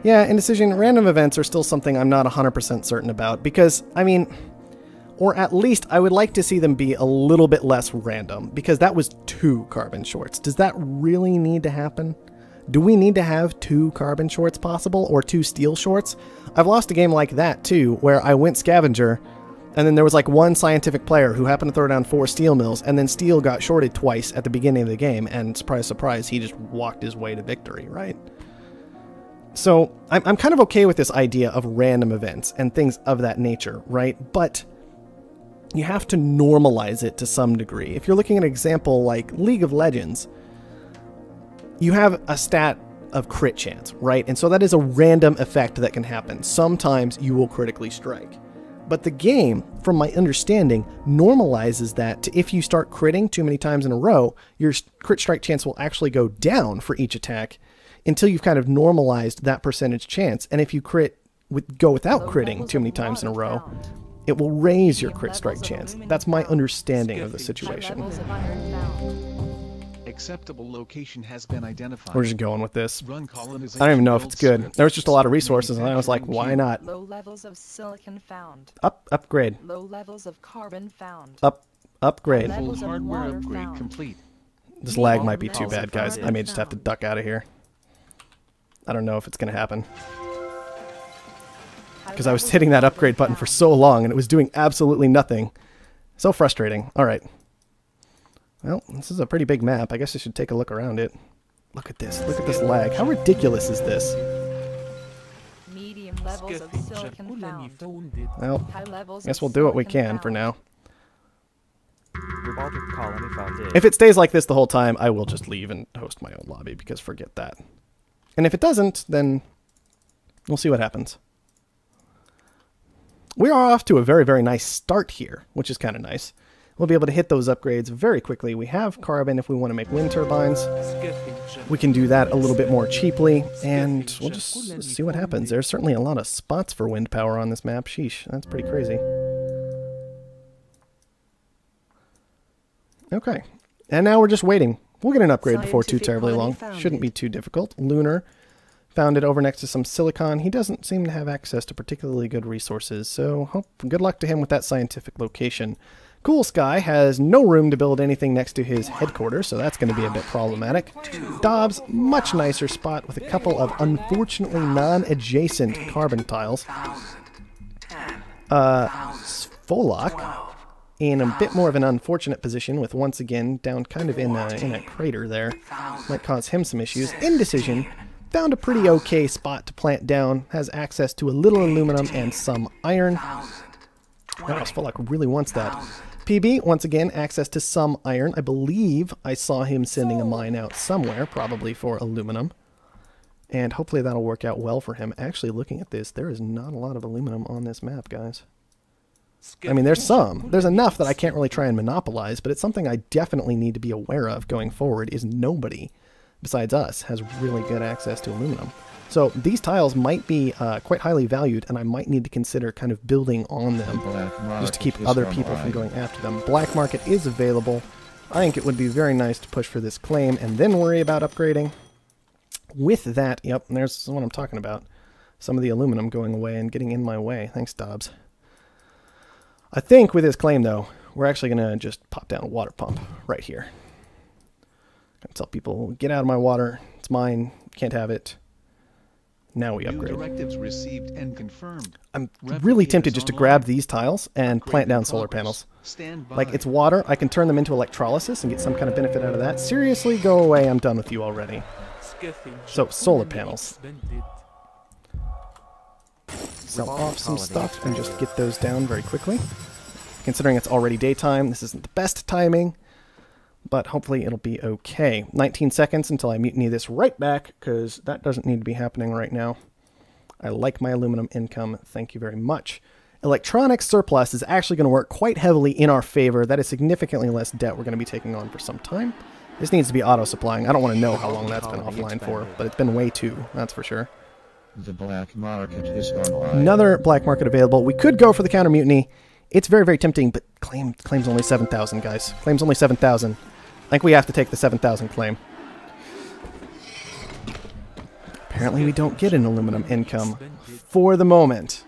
Yeah, indecision, random events are still something I'm not 100% certain about because, I mean, or at least I would like to see them be a little bit less random because that was 2 carbon shorts. Does that really need to happen? Do we need to have 2 carbon shorts possible or 2 steel shorts? I've lost a game like that too, where I went scavenger and then there was like 1 scientific player who happened to throw down 4 steel mills and then steel got shorted twice at the beginning of the game and surprise, surprise, he just walked his way to victory, right? So I'm kind of okay with this idea of random events and things of that nature, right? But you have to normalize it to some degree. If you're looking at an example like League of Legends, you have a stat of crit chance, right? And so that is a random effect that can happen. Sometimes you will critically strike. But the game, from my understanding, normalizes that to if you start critting too many times in a row, your crit strike chance will actually go down for each attack until you've kind of normalized that percentage chance. And if you go without critting too many times in a row, it will raise your crit strike chance. That's my understanding of the situation. Acceptable location has been identified. We're just going with this. I don't even know if it's good. There was just a lot of resources, and I was like, why not? Low levels of silicon found. Upgrade. Low levels of carbon found. Upgrade. Full hardware upgrade complete. This lag might be too bad, guys. I may just have to duck out of here. I don't know if it's going to happen. Because I was hitting that upgrade button for so long, and it was doing absolutely nothing. So frustrating. All right. Well, this is a pretty big map. I guess I should take a look around it. Look at this. Look at this lag. How ridiculous is this? Medium levels of silicon found. Well, I guess we'll do what we can for now. Robotic colony found. If it stays like this the whole time, I will just leave and host my own lobby, because forget that. And if it doesn't, then we'll see what happens. We are off to a very, very nice start here, which is kind of nice. We'll be able to hit those upgrades very quickly. We have carbon if we want to make wind turbines. We can do that a little bit more cheaply, and we'll just see what happens. There's certainly a lot of spots for wind power on this map. Sheesh, that's pretty crazy. Okay, and now we're just waiting. We'll get an upgrade before too terribly long. Shouldn't be too difficult. Lunar found it over next to some silicon. He doesn't seem to have access to particularly good resources, so good luck to him with that scientific location. Cool Sky has no room to build anything next to his headquarters, so that's going to be a bit problematic. Dobbs, much nicer spot with a couple of unfortunately non-adjacent carbon tiles. Svolok in a bit more of an unfortunate position with once again down kind of in a crater there. Might cause him some issues. Indecision found a pretty okay spot to plant down, has access to a little aluminum and some iron. Wow, Svolok really wants that. PB, once again, access to some iron. I believe I saw him sending a mine out somewhere, probably for aluminum. And hopefully that'll work out well for him. Actually, looking at this, there is not a lot of aluminum on this map, guys. I mean, there's some. There's enough that I can't really try and monopolize, but it's something I definitely need to be aware of going forward, is nobody besides us has really good access to aluminum. So these tiles might be quite highly valued, and I might need to consider kind of building on them just to keep other people from going after them. Black market is available. I think it would be very nice to push for this claim and then worry about upgrading. With that, yep, there's what I'm talking about. Some of the aluminum going away and getting in my way. Thanks, Dobbs. I think with this claim, though, we're actually going to just pop down a water pump right here. Gonna tell people, get out of my water. It's mine. Can't have it. Now we upgrade. Directives received and confirmed. I'm really tempted just to grab these tiles and plant down solar panels. Like, it's water. I can turn them into electrolysis and get some kind of benefit out of that. Seriously, go away. I'm done with you already. So, solar panels. Sell off some stuff and just get those down very quickly. Considering it's already daytime, this isn't the best timing, but hopefully it'll be okay. 19 seconds until I mutiny this right back, because that doesn't need to be happening right now. I like my aluminum income. Thank you very much. Electronics surplus is actually going to work quite heavily in our favor. That is significantly less debt we're going to be taking on for some time. This needs to be auto-supplying. I don't want to know how long that's been offline for, but it's been way too, that's for sure. The black market is online. Another black market available. We could go for the counter mutiny. It's very, very tempting, but claim's only 7,000, guys. Claim's only 7,000. I think we have to take the 7,000 claim. Apparently we don't get an aluminum income for the moment.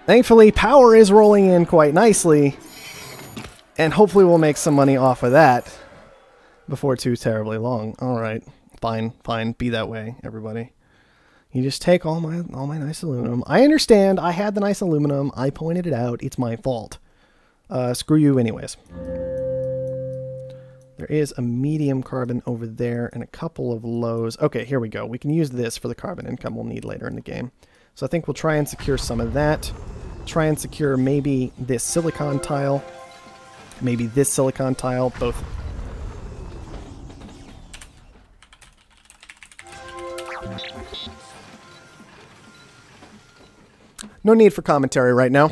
Thankfully, power is rolling in quite nicely, and hopefully we'll make some money off of that before too terribly long. Alright, fine, be that way, everybody. You just take all my nice aluminum. I understand, I had the nice aluminum, I pointed it out, it's my fault. Screw you anyways. There is a medium carbon over there and a couple of lows. Okay, here we go. We can use this for the carbon income we'll need later in the game. So I think we'll try and secure some of that. Try and secure maybe this silicon tile. Maybe this silicon tile, both. No need for commentary right now.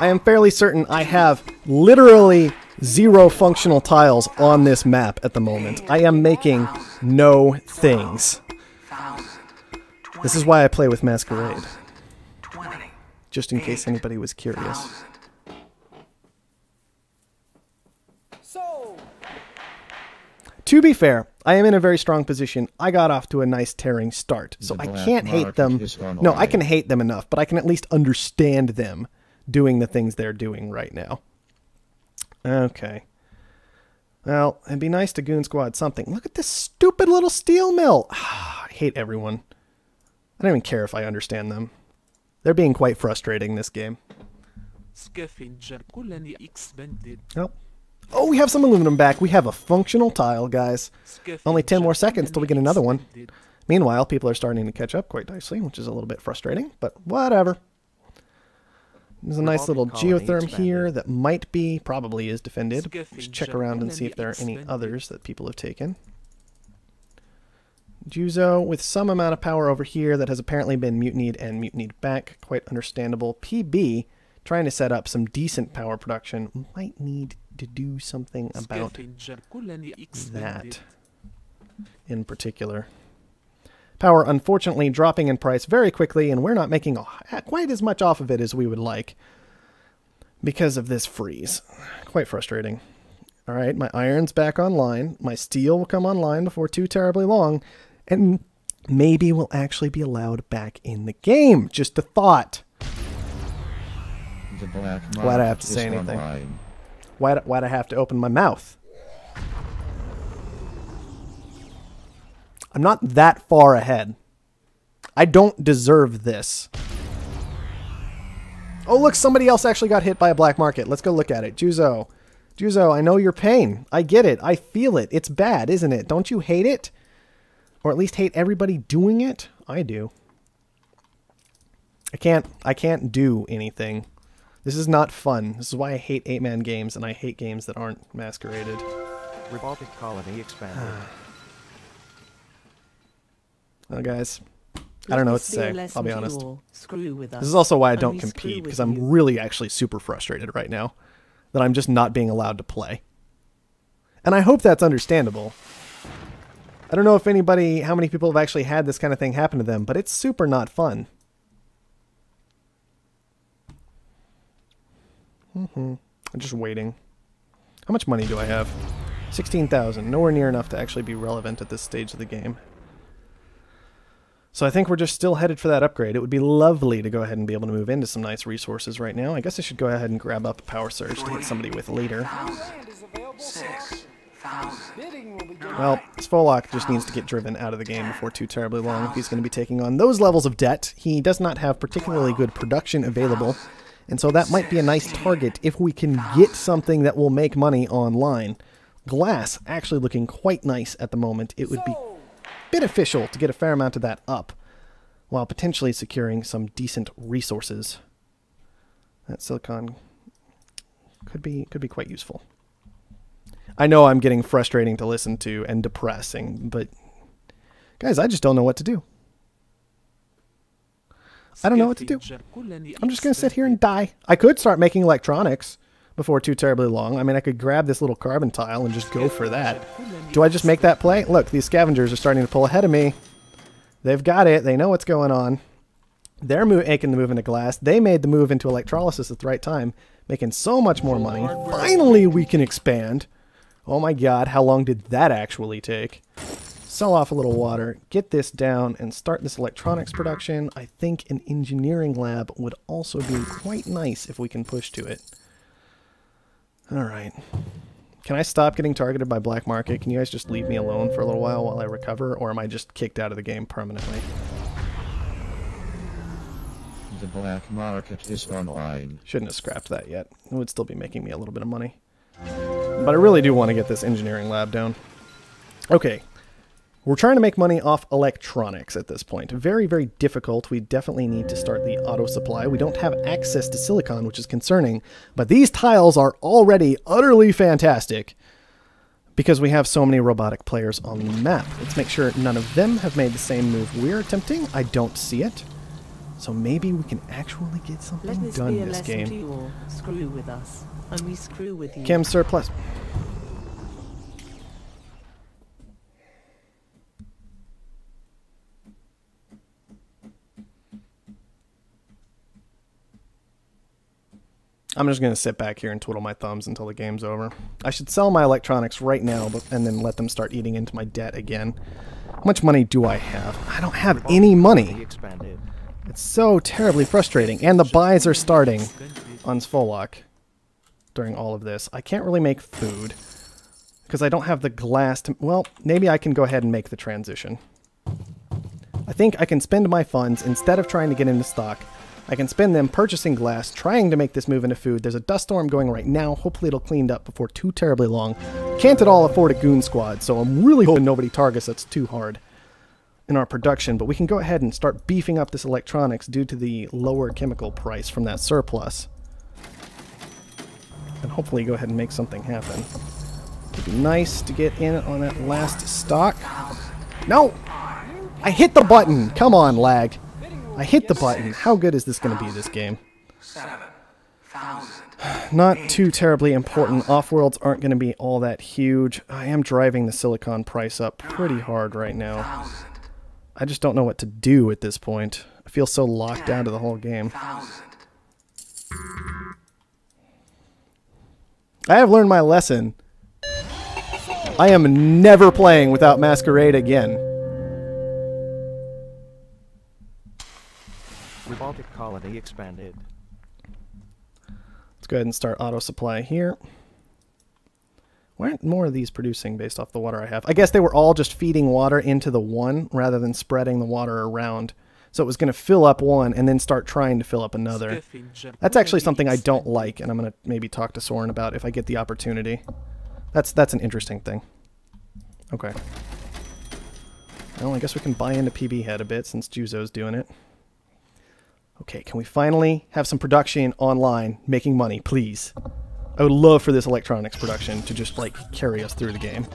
I am fairly certain I have literally 0 functional tiles on this map at the moment. I am making no things. This is why I play with Masquerade. Just in case anybody was curious. To be fair, I am in a very strong position. I got off to a nice tearing start, so I can't hate them. No, I can hate them enough, but I can at least understand them doing the things they're doing right now. Okay. Well, it'd be nice to Goon Squad something. Look at this stupid little steel mill. I hate everyone. I don't even care if I understand them. They're being quite frustrating this game. Oh. Oh, we have some aluminum back. We have a functional tile, guys. Only 10 more seconds till we get another one. Meanwhile, people are starting to catch up quite nicely, which is a little bit frustrating, but whatever. There's a nice little geotherm here that might be, probably is defended. Just check around and see if there are any others that people have taken. Juzo with some amount of power over here that has apparently been mutinied and mutinied back. Quite understandable. PB trying to set up some decent power production. Might need to do something about that in particular. Power unfortunately dropping in price very quickly, and we're not making quite as much off of it as we would like because of this freeze. Quite frustrating. Alright, my iron's back online. My steel will come online before too terribly long, and maybe we'll actually be allowed back in the game. Just a thought. Why'd I have to say anything? Why'd I have to open my mouth? I'm not that far ahead. I don't deserve this. Oh, look, somebody else actually got hit by a black market. Let's go look at it. Juzo. Juzo, I know your pain. I get it. I feel it. It's bad, isn't it? Don't you hate it? Or at least hate everybody doing it? I do. I can't do anything. This is not fun. This is why I hate 8-man games, and I hate games that aren't masqueraded. Robotic colony expanded. Well, guys, I don't know what to say. I'll be honest. This is also why I don't compete, because I'm really actually super frustrated right now that I'm just not being allowed to play. And I hope that's understandable. I don't know if how many people have actually had this kind of thing happen to them, but it's super not fun. I'm just waiting. How much money do I have? 16,000. Nowhere near enough to actually be relevant at this stage of the game. So I think we're just still headed for that upgrade. It would be lovely to go ahead and be able to move into some nice resources right now. I guess I should go ahead and grab up a power surge to hit somebody with later. Well, Svolok just needs to get driven out of the game before too terribly long if he's going to be taking on those levels of debt. He does not have particularly good production available, and so that might be a nice target if we can get something that will make money online. Glass actually looking quite nice at the moment. It would be beneficial to get a fair amount of that up while potentially securing some decent resources. That silicon could be quite useful. I know I'm getting frustrating to listen to and depressing, but guys, I just don't know what to do. I don't know what to do. I'm just going to sit here and die. I could start making electronics before too terribly long. I mean, I could grab this little carbon tile and just go for that. Do I just make that play? Look, these scavengers are starting to pull ahead of me. They've got it. They know what's going on. They're making the move into glass. They made the move into electrolysis at the right time, making so much more money. Finally, we can expand. Oh my god, how long did that actually take? sell off a little water, get this down, and start this electronics production. I think an engineering lab would also be quite nice if we can push to it. Alright. Can I stop getting targeted by black market? Can you guys just leave me alone for a little while I recover, or am I just kicked out of the game permanently? The black market is online. Shouldn't have scrapped that yet. It would still be making me a little bit of money. But I really do want to get this engineering lab down. Okay. We're trying to make money off electronics at this point. Very, very difficult. We definitely need to start the auto supply. We don't have access to silicon, which is concerning. But these tiles are already utterly fantastic because we have so many robotic players on the map. Let's make sure none of them have made the same move we're attempting. I don't see it. So maybe we can actually get something done in this game. To you all. Screw with us, and we screw with you. Chem surplus. I'm just going to sit back here and twiddle my thumbs until the game's over. I should sell my electronics right now and then let them start eating into my debt again. How much money do I have? I don't have any money. It's so terribly frustrating. And the buys are starting on Svolok during all of this. I can't really make food because I don't have the glass to... Well, maybe I can go ahead and make the transition. I think I can spend my funds instead of trying to get into stock. I can spend them purchasing glass, trying to make this move into food. There's a dust storm going right now. Hopefully it'll clean up before too terribly long. Can't at all afford a goon squad, so I'm really hoping nobody targets us too hard in our production. But we can go ahead and start beefing up this electronics due to the lower chemical price from that surplus. And hopefully go ahead and make something happen. It'd be nice to get in on that last stock. No! I hit the button! Come on, lag. I hit the button. How good is this going to be, this game? 7,000. Not too terribly important. Offworlds aren't going to be all that huge. I am driving the silicon price up pretty hard right now. I just don't know what to do at this point. I feel so locked down to the whole game. I have learned my lesson. I am never playing without Masquerade again. Robotic colony expanded. Let's go ahead and start auto supply here. Why aren't more of these producing based off the water I have? I guess they were all just feeding water into the one rather than spreading the water around. So it was going to fill up one and then start trying to fill up another. That's actually something I don't like, and I'm going to maybe talk to Soren about if I get the opportunity. That's an interesting thing. Okay. Well, I guess we can buy into PB Head a bit since Juzo's doing it. Okay, can we finally have some production online, making money, please? I would love for this electronics production to just, like, carry us through the game.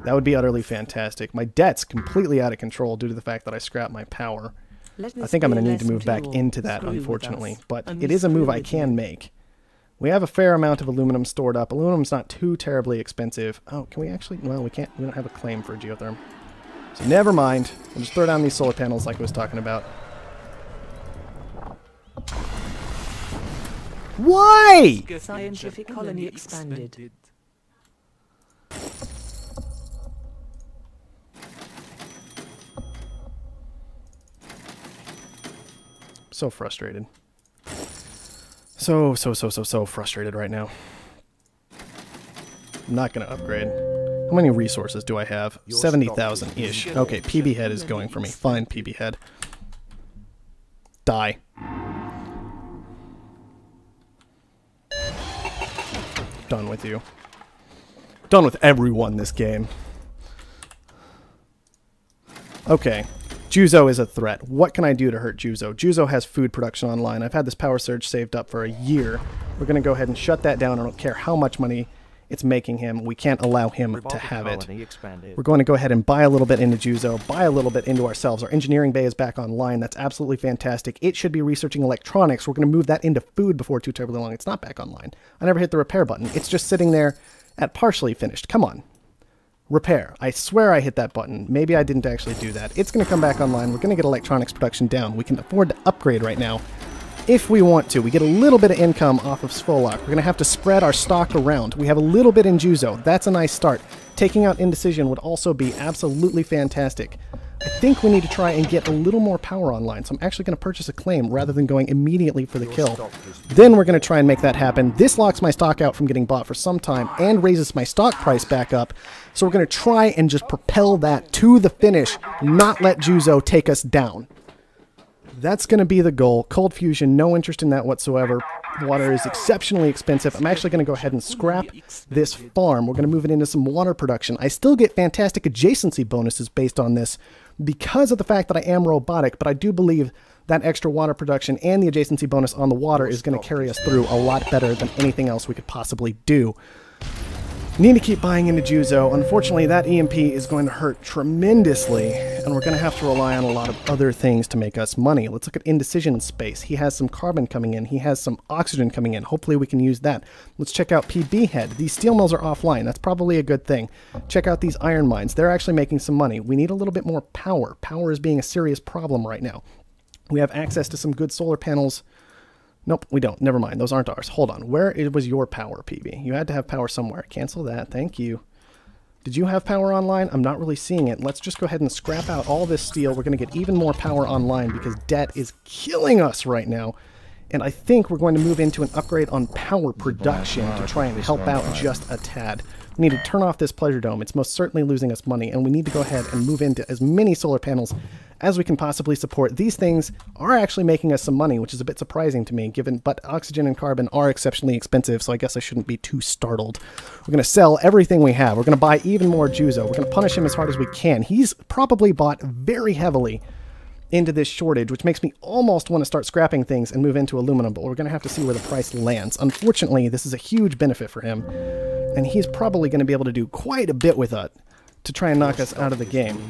That would be utterly fantastic. My debt's completely out of control due to the fact that I scrapped my power. I think I'm going to need to move back into that, unfortunately. But it is a move I can make. We have a fair amount of aluminum stored up. Aluminum's not too terribly expensive. Oh, can we actually... Well, we can't. We don't have a claim for geotherm. So never mind. We'll just throw down these solar panels like I was talking about. Why? Scientific colony expanded. So frustrated. So frustrated right now. I'm not going to upgrade. How many resources do I have? 70,000-ish. Okay, PB Head is going for me. Fine, PB Head. Die. Done with you. Done with everyone this game. Okay. Juzo is a threat. What can I do to hurt Juzo? Juzo has food production online. I've had this power surge saved up for a year. We're going to go ahead and shut that down. I don't care how much money it's making him. We can't allow him to have it. We're going to go ahead and buy a little bit into Juzo, buy a little bit into ourselves. Our engineering bay is back online. That's absolutely fantastic. It should be researching electronics. We're going to move that into food before too terribly long. It's not back online. I never hit the repair button. It's just sitting there at partially finished. Come on. Repair. I swear I hit that button. Maybe I didn't actually do that. It's going to come back online. We're going to get electronics production down. We can afford to upgrade right now if we want to. We get a little bit of income off of Svolok. We're going to have to spread our stock around. We have a little bit in Juzo. That's a nice start. taking out Indecision would also be absolutely fantastic. I think we need to try and get a little more power online, so I'm actually going to purchase a claim rather than going immediately for the kill. Then we're going to try and make that happen. This locks my stock out from getting bought for some time and raises my stock price back up, so we're going to try and just propel that to the finish, not let Juzo take us down. That's going to be the goal. Cold Fusion, no interest in that whatsoever. Water is exceptionally expensive. I'm actually going to go ahead and scrap this farm. We're going to move it into some water production. I still get fantastic adjacency bonuses based on this because of the fact that I am robotic, but I do believe that extra water production and the adjacency bonus on the water is going to carry us through a lot better than anything else we could possibly do. Need to keep buying into Juzo. Unfortunately, that EMP is going to hurt tremendously, and we're going to have to rely on a lot of other things to make us money. Let's look at Indecision space. He has some carbon coming in. He has some oxygen coming in. Hopefully we can use that. Let's check out PB head. These steel mills are offline. That's probably a good thing. Check out these iron mines. They're actually making some money. We need a little bit more power. Power is being a serious problem right now. We have access to some good solar panels. Nope, we don't. Never mind. Those aren't ours. Hold on. Where was your power, PB? You had to have power somewhere. Cancel that. Thank you. Did you have power online? I'm not really seeing it. Let's just go ahead and scrap out all this steel. We're going to get even more power online because debt is killing us right now. And I think we're going to move into an upgrade on power production to try and help out just a tad. We need to turn off this pleasure dome. It's most certainly losing us money, and we need to go ahead and move into as many solar panels as we can possibly support. These things are actually making us some money, which is a bit surprising to me, but oxygen and carbon are exceptionally expensive, so I guess I shouldn't be too startled. We're going to sell everything we have. We're going to buy even more Juzo. We're going to punish him as hard as we can. He's probably bought very heavily into this shortage, which makes me almost want to start scrapping things and move into aluminum, but we're going to have to see where the price lands. Unfortunately, this is a huge benefit for him, and he's probably going to be able to do quite a bit with it to try and knock us out of the game.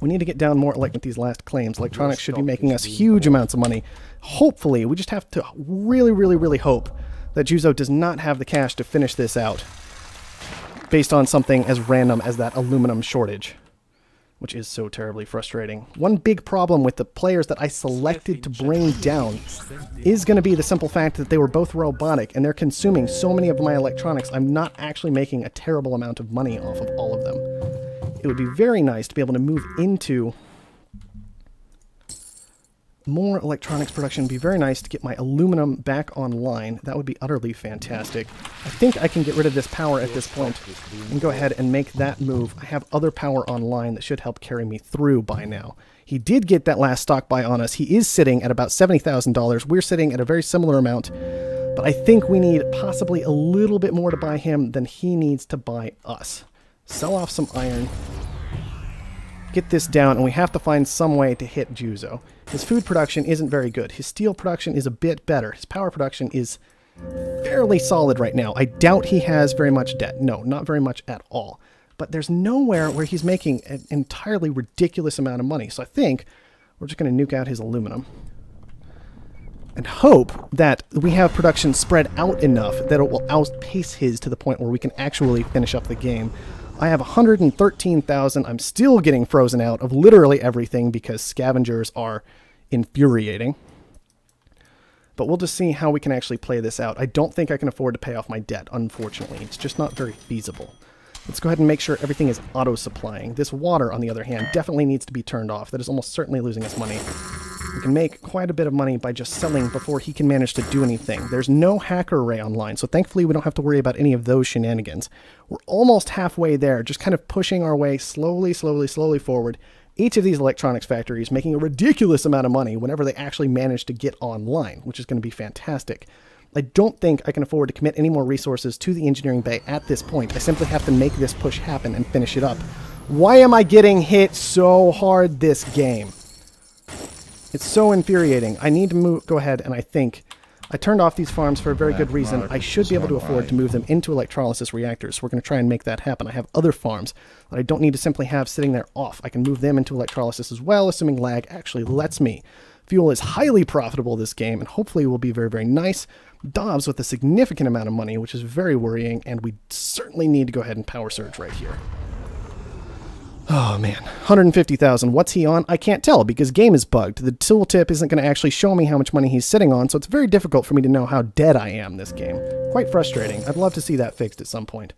We need to get down more with these last claims. Electronics should be making us huge amounts of money. Hopefully, we just have to really hope that Juzo does not have the cash to finish this out based on something as random as that aluminum shortage, which is so terribly frustrating. One big problem with the players that I selected to bring down is going to be the simple fact that they were both robotic and they're consuming so many of my electronics. I'm not actually making a terrible amount of money off of all of them. It would be very nice to be able to move into more electronics production. It would be very nice to get my aluminum back online. That would be utterly fantastic. I think I can get rid of this power at this point and go ahead and make that move. I have other power online that should help carry me through by now. He did get that last stock buy on us. He is sitting at about $70,000. We're sitting at a very similar amount, but I think we need possibly a little bit more to buy him than he needs to buy us. Sell off some iron. Get this down, and we have to find some way to hit Juzo. His food production isn't very good. His steel production is a bit better. His power production is fairly solid right now. I doubt he has very much debt. No, not very much at all. But there's nowhere where he's making an entirely ridiculous amount of money. So I think we're just going to nuke out his aluminum and hope that we have production spread out enough that it will outpace his to the point where we can actually finish up the game. I have 113,000. I'm still getting frozen out of literally everything because scavengers are infuriating. But we'll just see how we can actually play this out. I don't think I can afford to pay off my debt, unfortunately. It's just not very feasible. Let's go ahead and make sure everything is auto-supplying. This water, on the other hand, definitely needs to be turned off. That is almost certainly losing us money. We can make quite a bit of money by just selling before he can manage to do anything. There's no hacker array online, so thankfully we don't have to worry about any of those shenanigans. We're almost halfway there, just kind of pushing our way slowly forward. Each of these electronics factories making a ridiculous amount of money whenever they actually manage to get online, which is going to be fantastic. I don't think I can afford to commit any more resources to the engineering bay at this point. I simply have to make this push happen and finish it up. Why am I getting hit so hard this game? It's so infuriating. I need to go ahead, and I think I turned off these farms for a very good reason. I should be able to afford to move them into electrolysis reactors. We're going to try and make that happen. I have other farms that I don't need to simply have sitting there off. I can move them into electrolysis as well, assuming lag actually lets me. Fuel is highly profitable this game, and hopefully will be very nice. Dobbs with a significant amount of money, which is very worrying, and we certainly need to go ahead and power surge right here. Oh man, 150,000. What's he on? I can't tell because game is bugged. The tooltip isn't going to actually show me how much money he's sitting on, so it's very difficult for me to know how dead I am this game. Quite frustrating. I'd love to see that fixed at some point.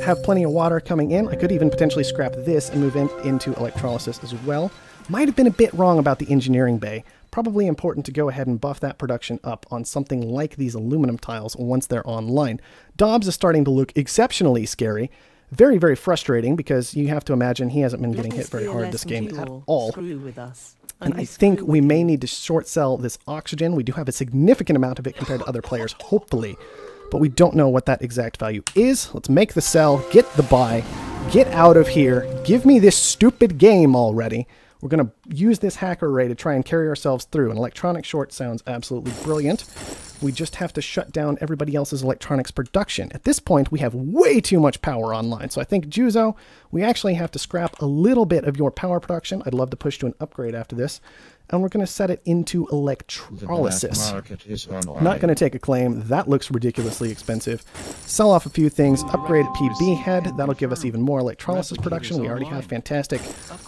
have plenty of water coming in. I could even potentially scrap this and move into electrolysis as well. Might have been a bit wrong about the engineering bay. Probably important to go ahead and buff that production up on something like these aluminum tiles once they're online. Dobbs is starting to look exceptionally scary. Very, very frustrating because you have to imagine he hasn't been getting hit very hard this game at all. Screw with us. And I think we may need to short sell this oxygen. We do have a significant amount of it compared to other players, hopefully. But we don't know what that exact value is. Let's make the sell, get the buy, get out of here. Give me this stupid game already. We're going to use this hacker array to try and carry ourselves through. An electronic short sounds absolutely brilliant. We just have to shut down everybody else's electronics production. At this point, we have way too much power online. So I think, Juzo, we actually have to scrap a little bit of your power production. I'd love to push to an upgrade after this. And we're going to set it into electrolysis. Not going to take a claim. That looks ridiculously expensive. Sell off a few things. Upgrade PB head. That'll give us even more electrolysis production. We already have fantastic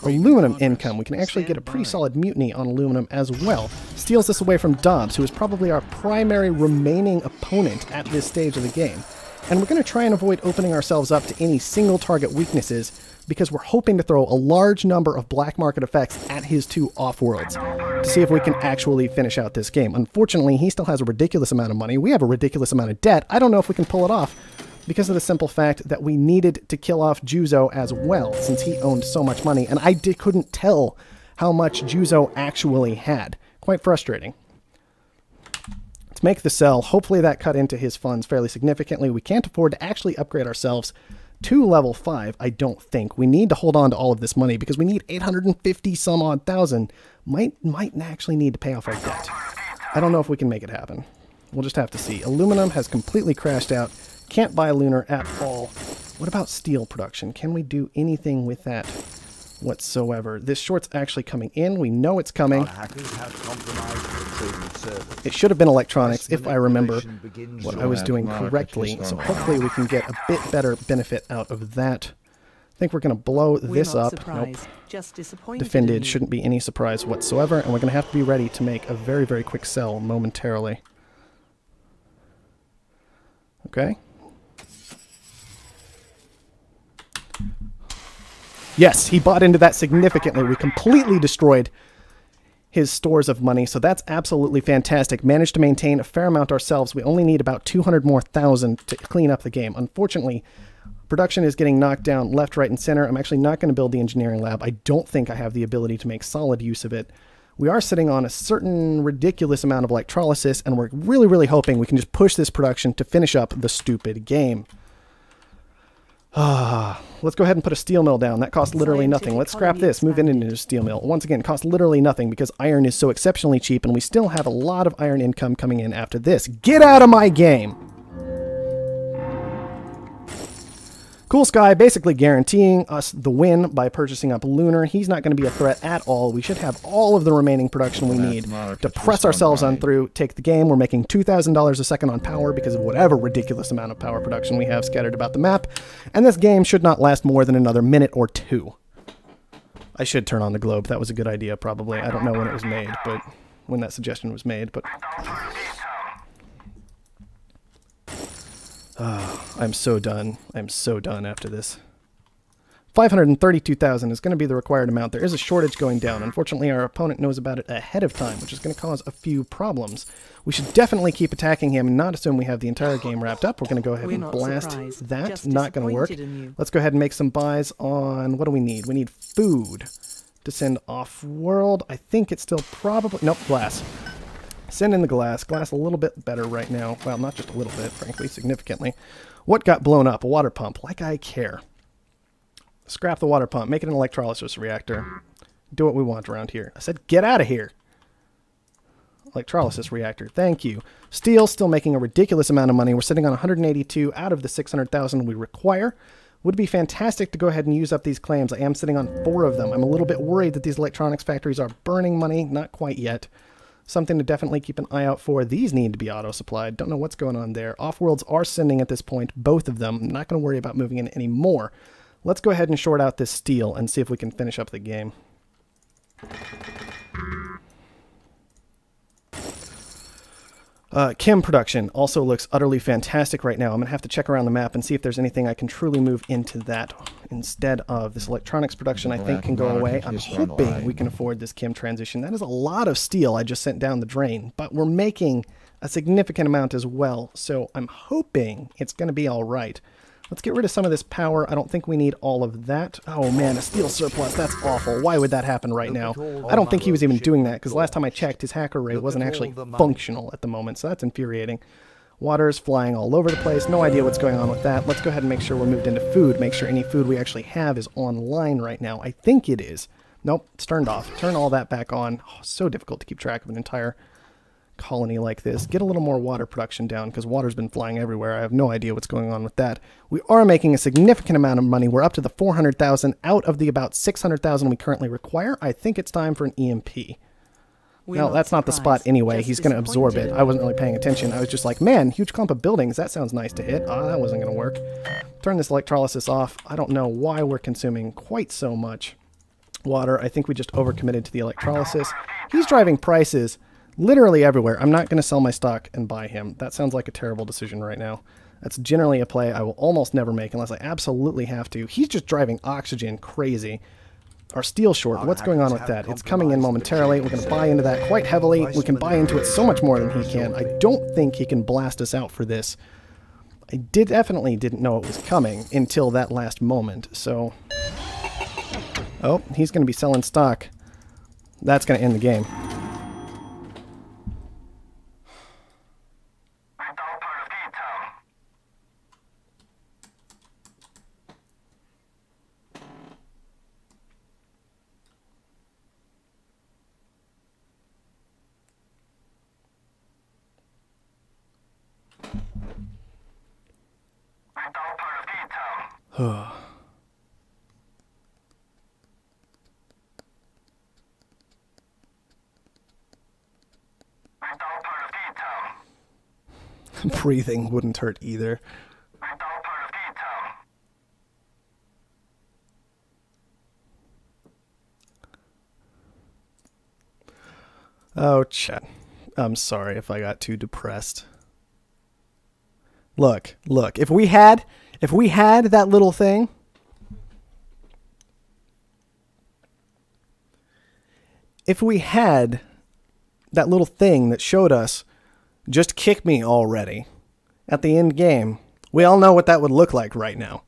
aluminum income. We can actually get a pretty solid mutiny on aluminum as well. Steals this away from Dobbs, who is probably our primary remaining opponent at this stage of the game. And we're going to try and avoid opening ourselves up to any single target weaknesses, because we're hoping to throw a large number of black market effects at his two Offworlds to see if we can actually finish out this game. Unfortunately, he still has a ridiculous amount of money. We have a ridiculous amount of debt. I don't know if we can pull it off because of the simple fact that we needed to kill off Juzo as well, since he owned so much money, and I couldn't tell how much Juzo actually had. Quite frustrating. Let's make the sell. Hopefully that cut into his funds fairly significantly. We can't afford to actually upgrade ourselves to level 5, I don't think. We need to hold on to all of this money because we need 850 some odd thousand. Might actually need to pay off our debt. I don't know if we can make it happen. We'll just have to see. Aluminum has completely crashed out. Can't buy lunar at all. What about steel production? Can we do anything with that whatsoever? This short's actually coming in. We know it's coming. It should have been electronics if I remember what I was doing correctly. So hopefully we can get a bit better benefit out of that. I think we're going to blow this up. Nope. Just disappointed. Defended. Shouldn't be any surprise whatsoever. And we're going to have to be ready to make a very, very quick sell momentarily. Okay. Yes, he bought into that significantly. We completely destroyed his stores of money, so that's absolutely fantastic. Managed to maintain a fair amount ourselves. We only need about 200 more thousand to clean up the game. Unfortunately, production is getting knocked down left, right, and center. I'm actually not going to build the engineering lab. I don't think I have the ability to make solid use of it. We are sitting on a certain ridiculous amount of electrolysis, and we're really, really hoping we can just push this production to finish up the stupid game. Let's go ahead and put a steel mill down. That costs literally nothing. Let's scrap this, move it into a steel mill. Once again, costs literally nothing because iron is so exceptionally cheap, and we still have a lot of iron income coming in after this. Get out of my game! Cool Sky basically guaranteeing us the win by purchasing up Lunar. He's not going to be a threat at all. We should have all of the remaining production we need to press ourselves on through, take the game. We're making $2,000 a second on power because of whatever ridiculous amount of power production we have scattered about the map. And this game should not last more than another minute or two. I should turn on the globe. That was a good idea, probably. I don't know when it was made, but when that suggestion was made, but... I'm so done. I'm so done after this. 532,000 is going to be the required amount. There is a shortage going down. Unfortunately, our opponent knows about it ahead of time, which is going to cause a few problems. We should definitely keep attacking him and not assume we have the entire game wrapped up. We're going to go ahead and blast that. Just not going to work. Let's go ahead and make some buys on... What do we need? We need food to send off-world. I think it's still probably... Nope, glass. Send in the glass. Glass a little bit better right now. Well, not just a little bit, frankly, significantly. What got blown up? A water pump. Like I care. Scrap the water pump. Make it an electrolysis reactor. Do what we want around here. I said get out of here. Electrolysis reactor. Thank you. Steel still making a ridiculous amount of money. We're sitting on 182 out of the 600,000 we require. Would be fantastic to go ahead and use up these claims. I am sitting on 4 of them. I'm a little bit worried that these electronics factories are burning money. Not quite yet. Something to definitely keep an eye out for. These need to be auto-supplied. Don't know what's going on there. Offworlds are sending at this point, both of them. I'm not going to worry about moving in any more. Let's go ahead and short out this steel and see if we can finish up the game. Chem production also looks utterly fantastic right now. I'm going to have to check around the map and see if there's anything I can truly move into that instead of this electronics production. I think can go away. I'm hoping we can afford this chem transition. That is a lot of steel I just sent down the drain, but we're making a significant amount as well, so I'm hoping it's going to be all right. Let's get rid of some of this power. I don't think we need all of that. Oh man, a steel surplus. That's awful. Why would that happen right now? I don't think he was even doing that, because last time I checked, his hacker ray wasn't actually functional at the moment, so that's infuriating. Water's flying all over the place. No idea what's going on with that. Let's go ahead and make sure we're moved into food. Make sure any food we actually have is online right now. I think it is. Nope, it's turned off. Turn all that back on. Oh, so difficult to keep track of an entire colony like this. Get a little more water production down, because water's been flying everywhere. I have no idea what's going on with that. We are making a significant amount of money. We're up to the 400,000 out of the about 600,000 we currently require. I think it's time for an EMP. No, that's not the spot anyway. He's going to absorb it. I wasn't really paying attention. I was just like, man, huge clump of buildings. That sounds nice to hit. Oh, that wasn't going to work. Turn this electrolysis off. I don't know why we're consuming quite so much water. I think we just overcommitted to the electrolysis. He's driving prices literally everywhere. I'm not going to sell my stock and buy him. That sounds like a terrible decision right now. That's generally a play I will almost never make unless I absolutely have to. He's just driving oxygen crazy. Our steel short, what's going on with that? It's coming in momentarily. We're going to buy into that quite heavily. We can buy into it so much more than he can. I don't think he can blast us out for this. I definitely didn't know it was coming until that last moment, so... Oh, he's going to be selling stock. That's going to end the game. Breathing wouldn't hurt either. Oh, chat. I'm sorry if I got too depressed. Look, if we had that little thing, that showed us just kick me already at the end game, we all know what that would look like right now.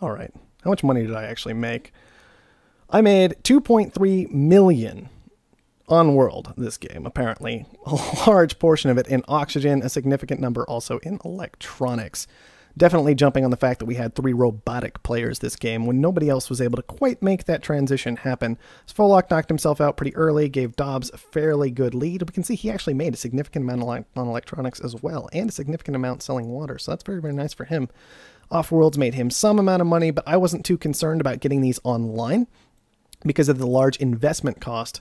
All right. How much money did I actually make? I made 2.3 million on World this game, apparently. A large portion of it in oxygen, a significant number also in electronics. Definitely jumping on the fact that we had 3 robotic players this game when nobody else was able to quite make that transition happen. Svolok knocked himself out pretty early, gave Dobbs a fairly good lead. We can see he actually made a significant amount on electronics as well, and a significant amount selling water, so that's very, very nice for him. Offworld's made him some amount of money, but I wasn't too concerned about getting these online because of the large investment cost,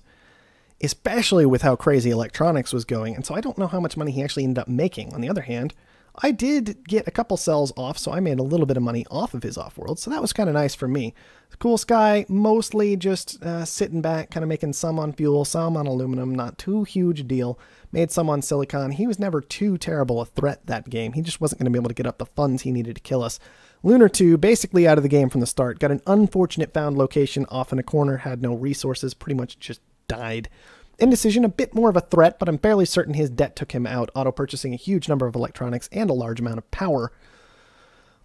especially with how crazy electronics was going, and so I don't know how much money he actually ended up making. On the other hand, I did get a couple cells off, so I made a little bit of money off of his Offworld, so that was kind of nice for me. Cool Sky, mostly just sitting back, kind of making some on fuel, some on aluminum, not too huge a deal. Made some on silicon. He was never too terrible a threat that game. He just wasn't going to be able to get up the funds he needed to kill us. Lunar 2, basically out of the game from the start, got an unfortunate found location off in a corner, had no resources, pretty much just died. Indecision, a bit more of a threat, but I'm fairly certain his debt took him out, auto-purchasing a huge number of electronics and a large amount of power.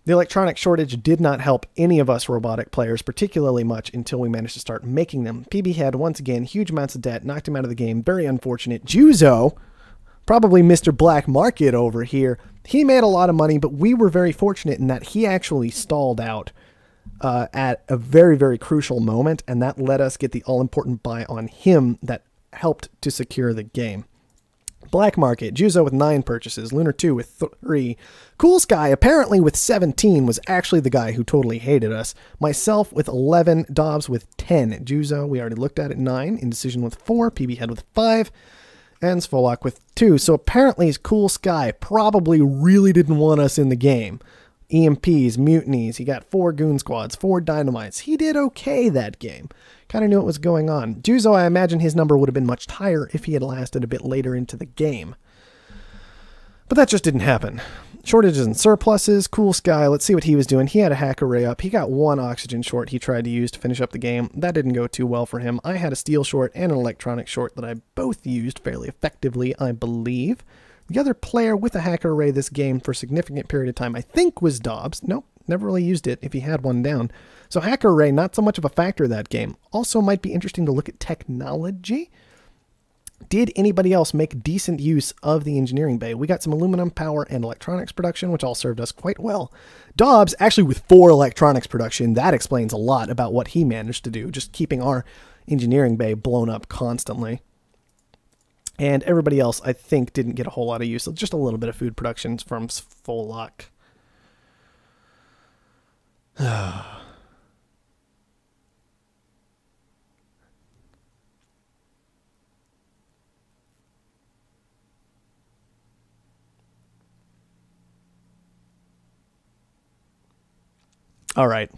The electronic shortage did not help any of us robotic players particularly much until we managed to start making them. PB had, once again, huge amounts of debt, knocked him out of the game, very unfortunate. Juzo, probably Mr. Black Market over here, he made a lot of money, but we were very fortunate in that he actually stalled out at a very, very crucial moment, and that let us get the all-important buy on him that helped to secure the game. Black Market, Juzo with 9 purchases, Lunar 2 with 3. Cool Sky, apparently with 17, was actually the guy who totally hated us. Myself with 11, Dobbs with 10. Juzo, we already looked at 9, Indecision with 4, PB Head with 5, and Svolok with 2. So apparently Cool Sky probably really didn't want us in the game. EMPs, mutinies. He got 4 goon squads, 4 dynamites. He did okay that game. Kind of knew what was going on. Juzo, I imagine his number would have been much higher if he had lasted a bit later into the game. But that just didn't happen. Shortages and surpluses. Cool Sky. Let's see what he was doing. He had a hack array up. He got 1 oxygen short he tried to use to finish up the game. That didn't go too well for him. I had a steel short and an electronic short that I both used fairly effectively, I believe. The other player with a hacker array this game for a significant period of time, I think, was Dobbs. Nope, never really used it if he had one down. So hacker array, not so much of a factor that game. Also might be interesting to look at technology. Did anybody else make decent use of the engineering bay? We got some aluminum, power, and electronics production, which all served us quite well. Dobbs, actually with 4 electronics production, that explains a lot about what he managed to do, just keeping our engineering bay blown up constantly. And everybody else, I think, didn't get a whole lot of use. Just a little bit of food production from Svolak. All right.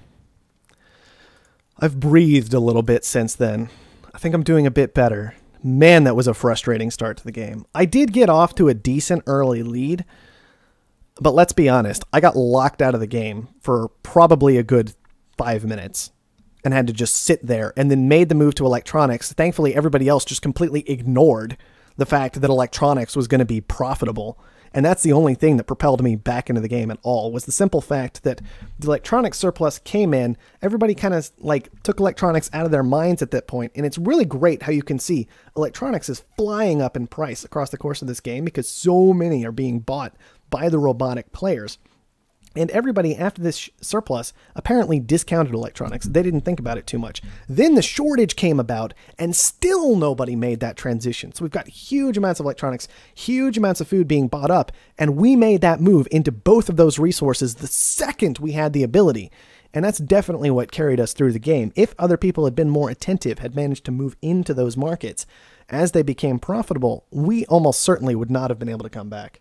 I've breathed a little bit since then. I think I'm doing a bit better. Man, that was a frustrating start to the game. I did get off to a decent early lead, but let's be honest, I got locked out of the game for probably a good 5 minutes and had to just sit there and then made the move to electronics. Thankfully, everybody else just completely ignored the fact that electronics was going to be profitable. And that's the only thing that propelled me back into the game at all, was the simple fact that the electronics surplus came in. Everybody kind of like took electronics out of their minds at that point. And it's really great how you can see electronics is flying up in price across the course of this game because so many are being bought by the robotic players. And everybody after this surplus apparently discounted electronics. They didn't think about it too much. Then the shortage came about, and still nobody made that transition. So we've got huge amounts of electronics, huge amounts of food being bought up, and we made that move into both of those resources the second we had the ability. And that's definitely what carried us through the game. If other people had been more attentive, had managed to move into those markets as they became profitable, we almost certainly would not have been able to come back.